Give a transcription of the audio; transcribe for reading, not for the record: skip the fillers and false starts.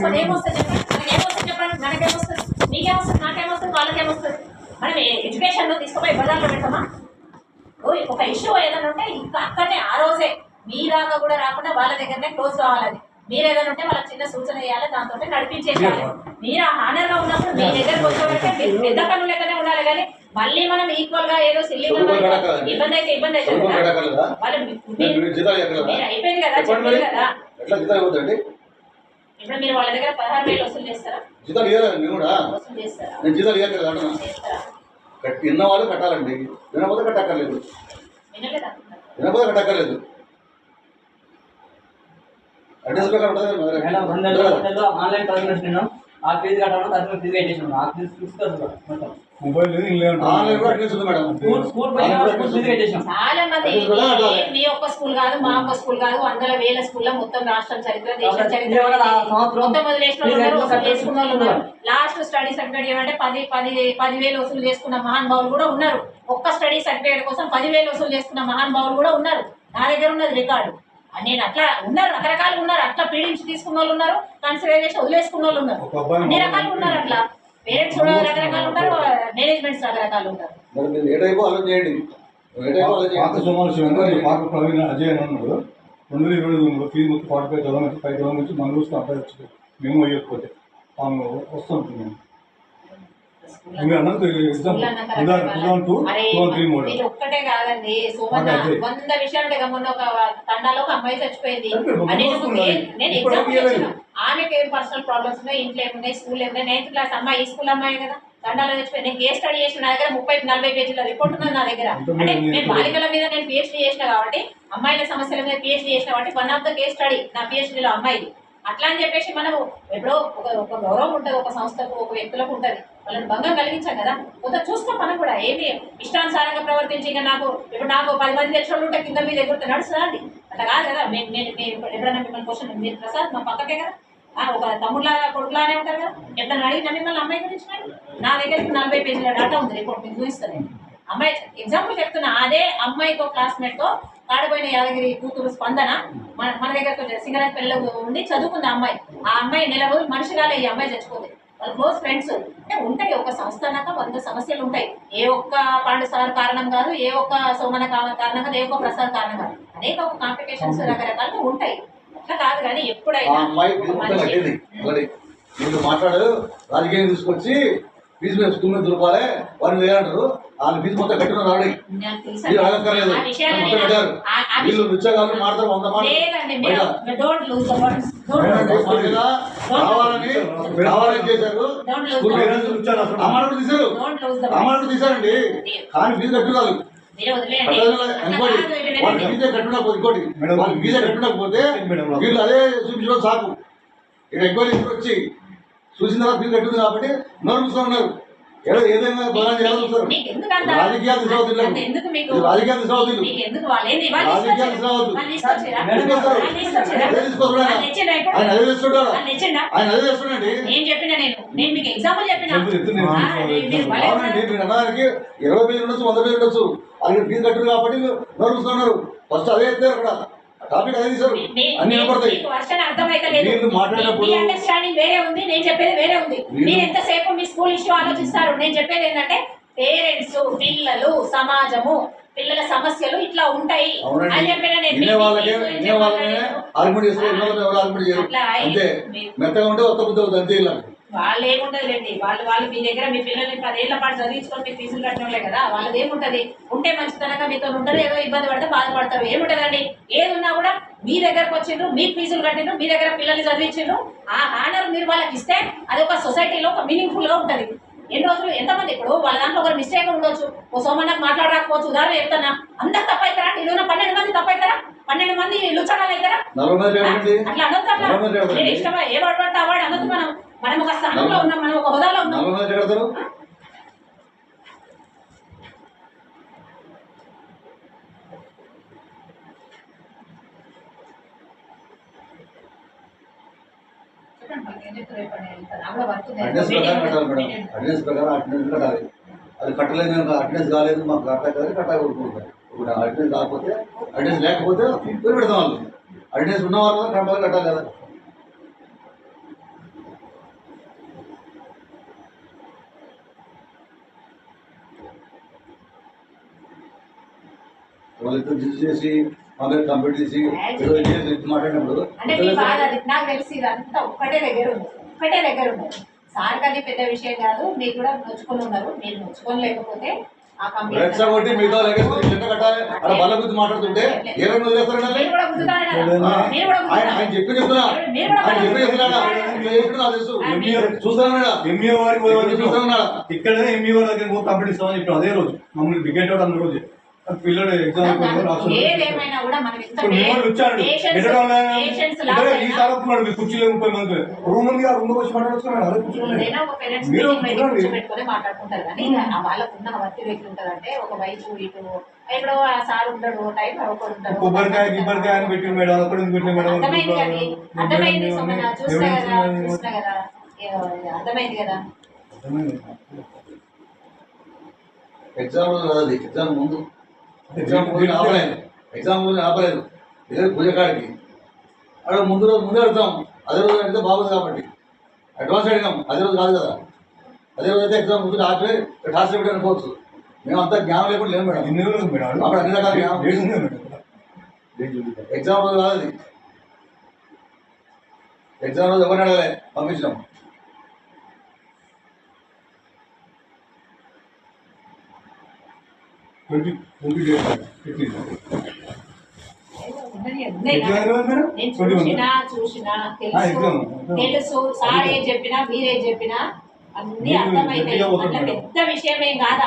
మనది ఏమొస్తుంది చెప్పండి, మనకేమొస్తుంది చెప్పండి, మనకేమొస్తుంది, మీకేమొస్తుంది, నాకేమొస్తుంది, వాళ్ళకేమొస్తుంది. మనం ఎడ్యుకేషన్లో తీసుకుపోయి బజార్లో పెడతామా? ఒక ఇష్యూ ఏదైనా ఉంటే ఇంకా అక్కడనే ఆ రోజే మీ దాకా కూడా రాకుండా వాళ్ళ దగ్గరనే క్లోజ్ కావాలని. మీరు ఏదైనా ఉంటే వాళ్ళకి చిన్న సూచన చేయాలి, దాంతో నడిపించేసేయాలి. మీరు ఆ హానర్గా ఉన్నప్పుడు మీ దగ్గరకు వచ్చేవారంటే మీరు పెద్ద కన్ను లెక్కనే ఉండాలి. కానీ మళ్ళీ మనం ఈక్వల్ గా ఏదో సిల్లీగా ఇబ్బంది అయితే అయిపోయింది కదా, చెప్పండి కదా. ఇప్పుడు మీరు వాళ్ళ దగ్గర 16,000 వసూలు చేస్తారా? వసూలు చేస్తారా? విన్న వాళ్ళు కట్టాలండి, వినకపోతే కట్టక్కర్లేదు. వినకపోతే కట్టక్కర్లేదు. అడ్రస్ ఆన్లైన్ ట్రాన్సాక్షన్ ఆ ఫీజు కట్టాలి, తరఫున ఫీజు కట్టేసాను. ఆ ఫీజు తీసుకోవచ్చు మొత్తం మొబైల్ ఆన్లైన్ కూడా అడ్రస్ ఉంది మేడం. చాలా మంది మీ ఒక్క స్కూల్ కాదు, మా ఒక్క స్కూల్ కాదు, 100,000 స్కూల్లో మొత్తం రాష్ట్రం చరిత్ర, దేశం చరిత్ర మొత్తం వదిలేసిన వాళ్ళు చేసుకున్న వాళ్ళు ఉన్నారు. లాస్ట్ స్టడీ సర్టిఫికేట్ ఏమంటే 10,000 వసూలు చేసుకున్న మహానుభావులు కూడా ఉన్నారు. ఒక్క స్టడీ సర్టిఫికేట్ కోసం 10,000 వసూలు చేసుకున్న మహానుభావులు కూడా ఉన్నారు. నా దగ్గర ఉన్నది రికార్డు. నేను అట్లా ఉన్నారు, రకరకాలు ఉన్నారు. అట్లా పీడించి తీసుకున్న వాళ్ళు ఉన్నారు, కన్సిడర్ చేసి వదిలేసుకున్న వాళ్ళు ఉన్నారు. అన్ని రకాలు ఉన్నారు. అట్లా పేరెంట్స్ కూడా రకరకాలు ఉంటారు, మేనేజ్మెంట్స్ రకరకాలు ఉంటారు. ఫీజు మొత్తం 45,000 5,000 నుంచి మన రోజుకి అబ్బాయి వచ్చి మేము వేయకపోతే వస్తుంటుంది. ఒక్కటే కాదండి, 100 విషయాలు. మొన్న ఒక తండాలో ఒక అమ్మాయి చచ్చిపోయింది. నేను ఎగ్జాంపుల్ ఇచ్చిన, ఆమెకి ఏం పర్సనల్ ప్రాబ్లమ్స్ ఉన్నాయి, ఇంట్లో ఏమున్నాయి, స్కూల్ ఏమున్నాయి. 9th క్లాస్ అమ్మాయి, ఈ స్కూల్ అమ్మాయి కదా, తండాలో చచ్చిపోయింది. నేను కేస్ స్టడీ చేసిన, నా దగ్గర 30-40 పేజీల రిపోర్ట్ ఉన్నది నా దగ్గర. అంటే నేను బాలికల మీద నేను పిహెచ్డీ చేసిన కాబట్టి, అమ్మాయిల సమస్యల మీద పిహెచ్డీ చేసిన కాబట్టి 1 ఆఫ్ ద కేస్ స్టడీ నా పిహెచ్డీలో అమ్మాయి. అట్లా అని చెప్పేసి మనం ఎప్పుడో ఒక గౌరవం ఉంటుంది, ఒక సంస్థకు, ఒక వ్యక్తులకు ఉంటుంది. వాళ్ళని భంగం కలిగించాం కదా. కొంత చూస్తాం మనం కూడా. ఏమి ఇష్టానుసారంగా ప్రవర్తించి ఇంకా నాకు 10 మంది తెచ్చిన ఉంటే కింద మీద ఎగురితే నడుస్తుందా అండి? అట్లా కాదు కదా. ఎప్పుడైనా మిమ్మల్ని క్వశ్చన్, మీరు ప్రసాద్ మా పక్కకే కదా, ఒక తమ్ముళ్ళ కొడుకులానే ఉంటారు కదా. ఎప్పుడైనా అడిగిన మిమ్మల్ని అమ్మాయి గురించి నా దగ్గరికి 40 పేజీల డాటా ఉంది, రిపోర్ట్ మీకు చూపిస్తాను నేను. అమ్మాయి ఎగ్జాంపుల్ చెప్తున్నా. అదే అమ్మాయితో క్లాస్మేట్తో కాడిపోయిన యాదగిరి కూతురు స్పందన మన దగ్గరకు సింగరాజ్ పిల్లలు ఉండి చదువుకుంది అమ్మాయి. ఆ అమ్మాయి నెల రోజులు మనిషిగానే ఈ అమ్మాయి చచ్చిపోతుంది. వాళ్ళ క్లోజ్ ఫ్రెండ్స్ అంటే ఉంటాయి. ఒక సంస్థ అన్నాక 100 సమస్యలు ఉంటాయి. ఏ ఒక్క పాండు సార్ కారణం కాదు, ఏ ఒక్క సోమన కారణం కాదు, ఏ ఒక్క ప్రసాద్ కారణం కాదు. అనేక ఒక కాంప్లికేషన్స్ రకరకాలుగా ఉంటాయి. అట్లా కాదు. కానీ ఎప్పుడైనా మాట్లాడారు, రాజకీయం తీసుకొచ్చి ఫీజు మీద స్కూల్ మీద దొరకాలి, వాళ్ళు వేరంటారు. వాళ్ళ ఫీజు మొత్తం కట్టుకున్నారు. ఆల్రెడీ అడగక్కర్లేదు, వీళ్ళు నృత్యగాలు మాట్లాడతారు 100 మాటలు. కావాలని చేశారు. అమ్మాయి తీశారు, అమ్మాయి తీశారండి. కానీ ఫీజు కట్టుకోవాలి. వాళ్ళు ఫీజే కట్టుకోకపోతే ఇంకోటి, వాళ్ళు ఫీజే కట్టుకోకపోతే వీళ్ళు అదే చూపించడం సాకు. ఇక్కడ ఎంక్వైరీ వచ్చి చూసిన తర్వాత ఫీజు కట్టింది కాబట్టి నోరు మూసుకొని ఉన్నారు. ఏదైనా బలం చేయాలనుకుంటారు. రాజకీయాలు తీసుకురావద్దు, రాజకీయాలు తీసుకురావద్దు, రాజకీయాలు తీసుకురావద్దు. ఆయన అదే చేస్తుంటారు, ఆయన అదే చేస్తుండండి. అవునండి, మీరు అన్నదానికి 20 పేజీలు ఉండొచ్చు, 100 పేజీలు ఉండొచ్చు. అది ఫీజు కట్టింది కాబట్టి నోరు మూసుకున్నారు. ఫస్ట్ అదే ఎత్తారు అక్కడ. టాపిక్ అదే తీసారు, అన్ని వినపడతాయి. మీరు మాట్లాడినప్పుడు వేరే ఉంది, నేను చెప్పేది వేరే ఉంది. మీరు ఎంతసేపు మీ స్కూల్ ఇష్యూ ఆలోచిస్తారు. నేను చెప్పేది ఏంటంటే పేరెంట్స్, పిల్లలు, సమాజము, పిల్లల సమస్యలు ఇట్లా ఉంటాయి అని చెప్పిన మెత్తగా ఉంటే ఒక్క బుద్ధి అంతే. వాళ్ళు ఏముంటదిలేండి, వాళ్ళు మీ దగ్గర మీ పిల్లల్ని 10 ఏళ్ల పాటు చదివించుకొని మీకు ఫీజులు కట్టడంలే కదా. వాళ్ళది ఏముంటది, ఉంటే మంచితనంగా మీతో ఉంటారు, ఏదో ఇబ్బంది పడితే బాధపడతారు. ఏముంటదండి, ఏది ఉన్నా కూడా మీ దగ్గరకు వచ్చిండ్రు, మీకు ఫీజులు కట్టిండ్రు, మీ దగ్గర పిల్లల్ని చదివించిండ్రు. ఆ హానర్ మీరు వాళ్ళకి ఇస్తే అది ఒక సొసైటీలో ఒక మీనింగ్ఫుల్ గా ఉంటది. ఎన్ని రోజులు ఎంతమంది, ఇప్పుడు వాళ్ళ దాంట్లో ఒకరు మిస్టేక్ ఉండొచ్చు, ఓ సోమన్నకు మాట్లాడరాకపోవచ్చు. ఉదాహరణ చెప్తానా, అందరు తప్పైతారా? నేను 12 మంది తప్పైతారా? 12 మంది లుచ్చగాలు అవుతారా? అట్లా అనొద్దు. అట్లా నేను ఇష్టమా ఏ వాడు పడితే అవాడు అనొద్దు. మనం ఒక స్థానంలో ఉన్నాం, మనం ఒక హోదాలో ఉన్నాం. అటెండెన్స్ ప్రకారం అటెండెన్స్ కట్టాలి. అది కట్టలేదు, మేము అటెండెన్స్ కాలేదు, మాకు కట్టాలి, కట్టాలి కొడుకుంటారు. ఇప్పుడు అటెండెన్స్ కాకపోతే, అటెండెన్స్ లేకపోతే పెడతాం. వాళ్ళు అటెండెన్స్ ఉన్న వాళ్ళు కట్టాలి కదా. వాళ్ళిద్దరు జిజ్ చేసి మా మీద కంప్లీట్ చేసి ఏదో చేసి మాట్లాడినప్పుడు అంటే మీ బాధ అది నాకు తెలిసి ఇదంతా ఒక్కటే దగ్గర ఉంది సార్ కానీ పెద్ద విషయం కాదు మీరు కూడా నొచ్చుకొని ఉన్నారు మీరు నొచ్చుకొని లేకపోతే ఆ రెక్సా కొట్టి మిగతా లగేజ్ చెట్ట కట్టాలి అలా బల్ల గురించి మాట్లాడుతుంటే ఏ రెండు వదిలేస్తారండి మీరు కూడా గుద్దుతారు కదా మీరు కూడా ఆయన ఆయన చెప్పి చెప్తున్నా ఆయన చెప్పి చెప్తున్నా నాకు తెలుసు చూస్తాను ఎంఈఓ వారికి చూస్తాను ఇక్కడనే ఎంఈఓ దగ్గర కంప్లీట్ ఇస్తామని చెప్పి అదే రోజు మమ్మల్ని బిగ్గెట్ అవుట్ అన్న రోజు పిల్లడు ఎగ్జామ్ ఏదేమైనా కూడా మనం ఎంత వచ్చాడు పేషెంట్స్ ఈ సారస్తున్నాడు మీ కుర్చీలో 30 మంది రూమ్ ఉంది ఆ రూమ్ వచ్చి మాట్లాడుతున్నాడు అదే కూర్చోండి ఏదైనా ఒక పేరెంట్స్ మీటింగ్ కూర్చోబెట్టుకొని మాట్లాడుకుంటారు కానీ వాళ్ళకున్న వర్తి వ్యక్తి ఉంటుంది అంటే ఒక వైపు ఇటు ఇప్పుడు ఆ సార్ ఉంటాడు టైం ఒకరు ఉంటారు కొబ్బరికాయ అని పెట్టిన మేడం అక్కడ పెట్టిన మేడం అర్థమైంది అది అర్థమైంది సోమన్న చూసినా కదా అర్థమైంది కదా ఎగ్జామ్ అది ఎగ్జామ్ ముందు ఎగ్జామ్ ముందు ఆపలేదు ఇదే పూజ కాడికి అక్కడ ముందు అడుగుతాం అదే రోజు అడిగితే బాగుంది కాబట్టి అడ్వాన్స్ అడిగాం అదే రోజు కాదు కదా అదే రోజు అయితే ఎగ్జామ్ ముందు ఆపే టాస్ పెట్టి అనుకోవచ్చు మేము అంతా జ్ఞానం లేకుండా లేము మేడం ఎన్ని రోజులు మేడం అప్పుడు అన్ని రకాల జ్ఞానం డేట్ ఉంది మేడం ఎగ్జామ్ రోజు కాదు అది ఎగ్జామ్ రోజు ఎవరిని అడగలే పంపించినాం ట్వంటీ డేస్ చూసినా తెలుసు సార్ ఏం చెప్పినా మీరేం చెప్పినా అన్ని అర్థమైతే పెద్ద విషయం ఏం కాదు.